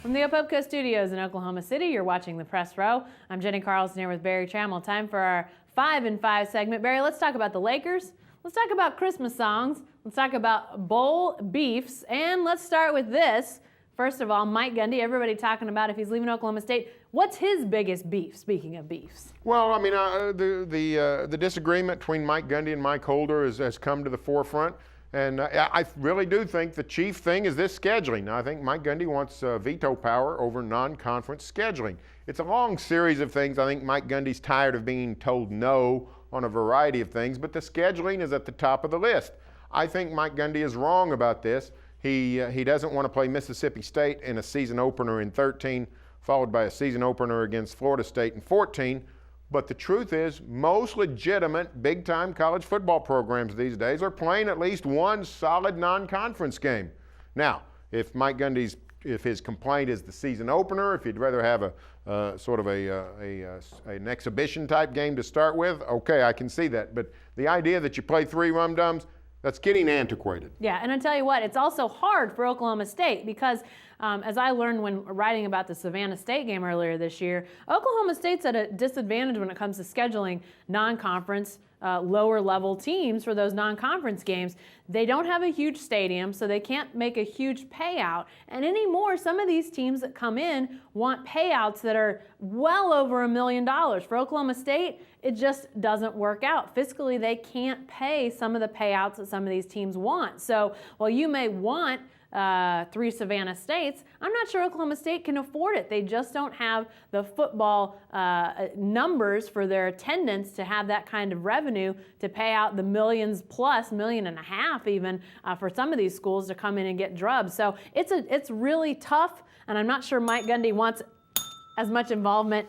From the Opopka Studios in Oklahoma City, you're watching the Press Row. I'm Jenny Carlson here with Barry Trammell. Time for our 5 and 5 segment. Barry, let's talk about the Lakers. Let's talk about Christmas songs. Let's talk about bowl beefs. And let's start with this. First of all, Mike Gundy, everybody talking about if he's leaving Oklahoma State. What's his biggest beef, speaking of beefs? Well, I mean, the disagreement between Mike Gundy and Mike Holder has come to the forefront. And I really do think the chief thing is this scheduling. Now, I think Mike Gundy wants veto power over non-conference scheduling. It's a long series of things. I think Mike Gundy's tired of being told no on a variety of things, but the scheduling is at the top of the list. I think Mike Gundy is wrong about this. He doesn't want to play Mississippi State in a season opener in 13, followed by a season opener against Florida State in 14. But the truth is, most legitimate big-time college football programs these days are playing at least one solid non-conference game. Now, if his complaint is the season opener, if he'd rather have an exhibition-type game to start with, okay, I can see that. But the idea that you play 3 rum-dums, that's getting antiquated. Yeah, and I tell you what, it's also hard for Oklahoma State because, as I learned when writing about the Savannah State game earlier this year, Oklahoma State's at a disadvantage when it comes to scheduling non-conference, lower-level teams for those non-conference games. They don't have a huge stadium, so they can't make a huge payout. And anymore, some of these teams that come in want payouts that are well over $1 million. For Oklahoma State, it just doesn't work out. Fiscally, they can't pay some of the payouts that some of these teams want. So while you may want 3 Savannah States, I'm not sure Oklahoma State can afford it. They just don't have the football numbers for their attendance to have that kind of revenue to pay out the millions plus, $1.5 million even, for some of these schools to come in and get drubbed. So it's really tough, and I'm not sure Mike Gundy wants as much involvement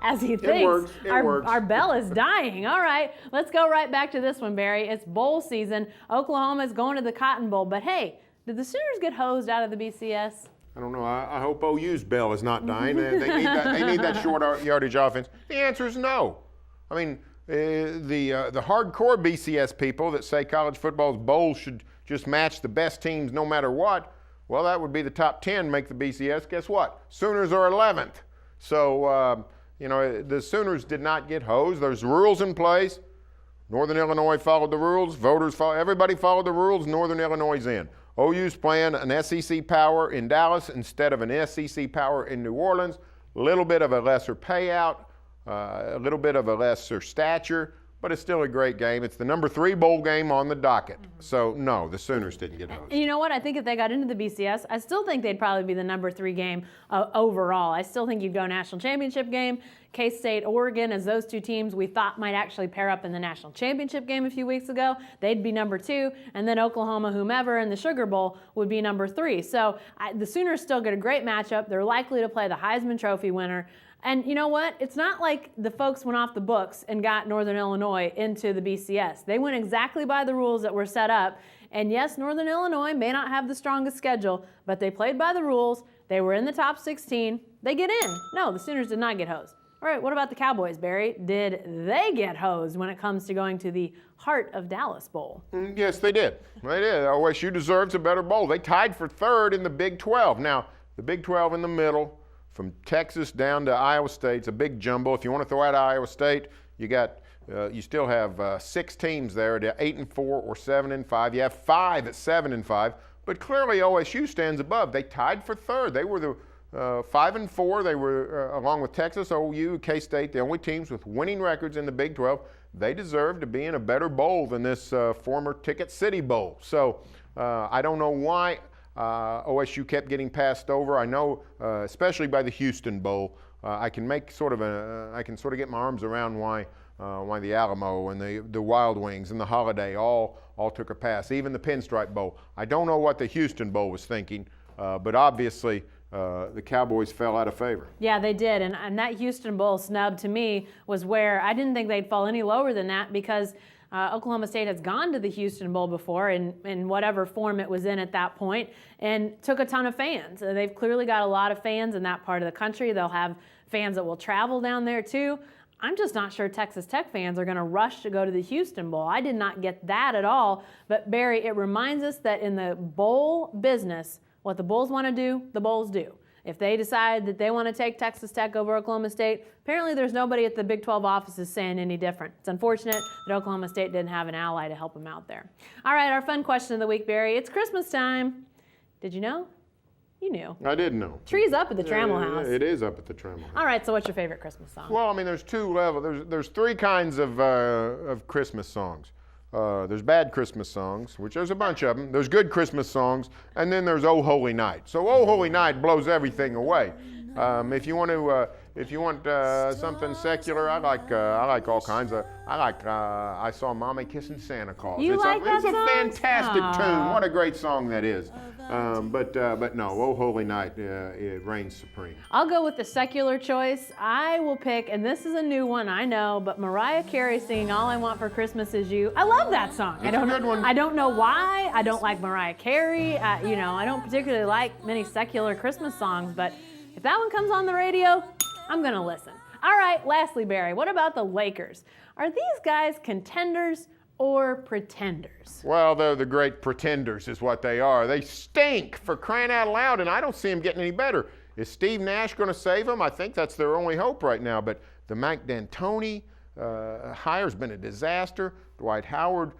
as he thinks. It works. Our bell is dying. All right, let's go right back to this one, Barry. It's bowl season. Oklahoma is going to the Cotton Bowl, but hey, did the Sooners get hosed out of the BCS? I don't know. I hope OU's bell is not dying. They need that short yardage offense. The answer is no. I mean, the hardcore BCS people that say college football's bowls should just match the best teams no matter what, well, that would be the top 10 make the BCS. Guess what? Sooners are 11th. So, the Sooners did not get hosed. There's rules in place. Northern Illinois followed the rules. Everybody followed the rules. Northern Illinois is in. OU's playing an SEC power in Dallas instead of an SEC power in New Orleans. A little bit of a lesser payout, a little bit of a lesser stature, but it's still a great game. It's the number 3 bowl game on the docket. So, no, the Sooners didn't get hosed. And you know what? I think if they got into the BCS, I still think they'd probably be the number 3 game overall. I still think you'd go national championship game. K-State, Oregon, as those 2 teams we thought might actually pair up in the national championship game a few weeks ago. They'd be number 2. And then Oklahoma, whomever, in the Sugar Bowl would be number 3. So the Sooners still get a great matchup. They're likely to play the Heisman Trophy winner. And you know what? It's not like the folks went off the books and got Northern Illinois into the BCS. They went exactly by the rules that were set up. And yes, Northern Illinois may not have the strongest schedule, but they played by the rules. They were in the top 16. They get in. No, the Sooners did not get hosed. All right, what about the Cowboys, Barry? Did they get hosed when it comes to going to the Heart of Dallas Bowl? Yes, they did. They did. OSU deserves a better bowl. They tied for 3rd in the Big 12. Now, the Big 12 in the middle, from Texas down to Iowa State, it's a big jumble. If you want to throw out Iowa State, you still have 6 teams there at 8-4 or 7-5. You have 5 at 7-5, but clearly OSU stands above. They tied for 3rd. They were the 5-4. They were, along with Texas, OU, K-State, the only teams with winning records in the Big 12. They deserve to be in a better bowl than this former Ticket City Bowl. So I don't know why OSU kept getting passed over. I know, especially by the Houston Bowl, I can sort of get my arms around why the Alamo and the Wild Wings and the Holiday all took a pass. Even the Pinstripe Bowl. I don't know what the Houston Bowl was thinking, but obviously the Cowboys fell out of favor. Yeah, they did. And that Houston Bowl snub to me was where I didn't think they'd fall any lower than that because Oklahoma State has gone to the Houston Bowl before in whatever form it was in at that point and took a ton of fans. They've clearly got a lot of fans in that part of the country. They'll have fans that will travel down there too. I'm just not sure Texas Tech fans are going to rush to go to the Houston Bowl. I did not get that at all. But Barry, it reminds us that in the bowl business, what the Bulls want to do, the Bulls do. if they decide that they want to take Texas Tech over Oklahoma State, apparently there's nobody at the Big 12 offices saying any different. It's unfortunate that Oklahoma State didn't have an ally to help them out there. All right, our fun question of the week, Barry. It's Christmas time. Did you know? You knew. I did know. Tree's up at the Trammell House. It is up at the Trammell House. All right, so what's your favorite Christmas song? Well, I mean, there's two levels. There's three kinds of Christmas songs. There's bad Christmas songs, which there's a bunch of them. There's good Christmas songs, and then there's "Oh Holy Night." So "Oh Holy Night" blows everything away. If you want something secular, I like all kinds of. I Saw Mommy Kissing Santa Claus. You like that It's a song? fantastic Aw. tune. What a great song that is. But no, "Oh Holy Night" it reigns supreme. I'll go with the secular choice. I will pick, and this is a new one, I know, but Mariah Carey singing "All I Want for Christmas Is You." I love that song. It's a good one. I don't know why. I don't like Mariah Carey. I don't particularly like many secular Christmas songs, but if that one comes on the radio, I'm going to listen. All right, lastly, Barry, what about the Lakers? Are these guys contenders or pretenders? Well, they're the great pretenders is what they are. They stink, for crying out loud, and I don't see them getting any better. Is Steve Nash going to save them? I think that's their only hope right now. But the Mike D'Antoni hire's been a disaster. Dwight Howard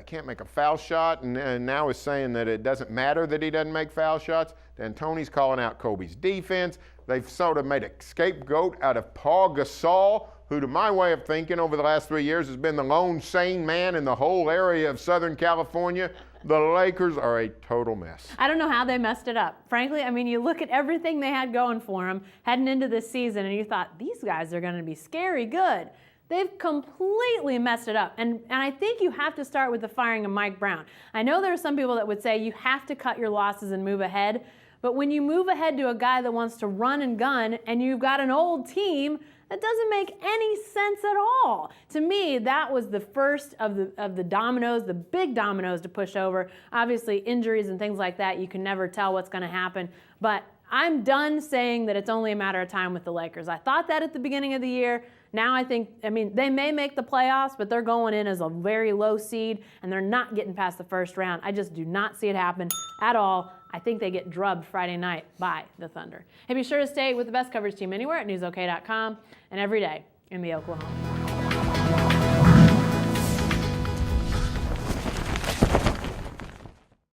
can't make a foul shot, and now is saying that it doesn't matter that he doesn't make foul shots. D'Antoni's calling out Kobe's defense. They've sort of made a scapegoat out of Paul Gasol, who, to my way of thinking, over the last 3 years has been the lone sane man in the whole area of Southern California. The Lakers are a total mess. I don't know how they messed it up. Frankly, I mean, you look at everything they had going for them heading into this season, and you thought, these guys are going to be scary good. They've completely messed it up. And I think you have to start with the firing of Mike Brown. I know there are some people that would say you have to cut your losses and move ahead. But when you move ahead to a guy that wants to run and gun and you've got an old team, that doesn't make any sense at all. To me, that was the first of the dominoes, the big dominoes to push over. Obviously, injuries and things like that, you can never tell what's going to happen. But I'm done saying that it's only a matter of time with the Lakers. I thought that at the beginning of the year. Now I think, they may make the playoffs, but they're going in as a very low seed, and they're not getting past the first round. I just do not see it happen at all. I think they get drubbed Friday night by the Thunder. Hey, be sure to stay with the best coverage team anywhere at newsok.com and every day in the Oklahoma.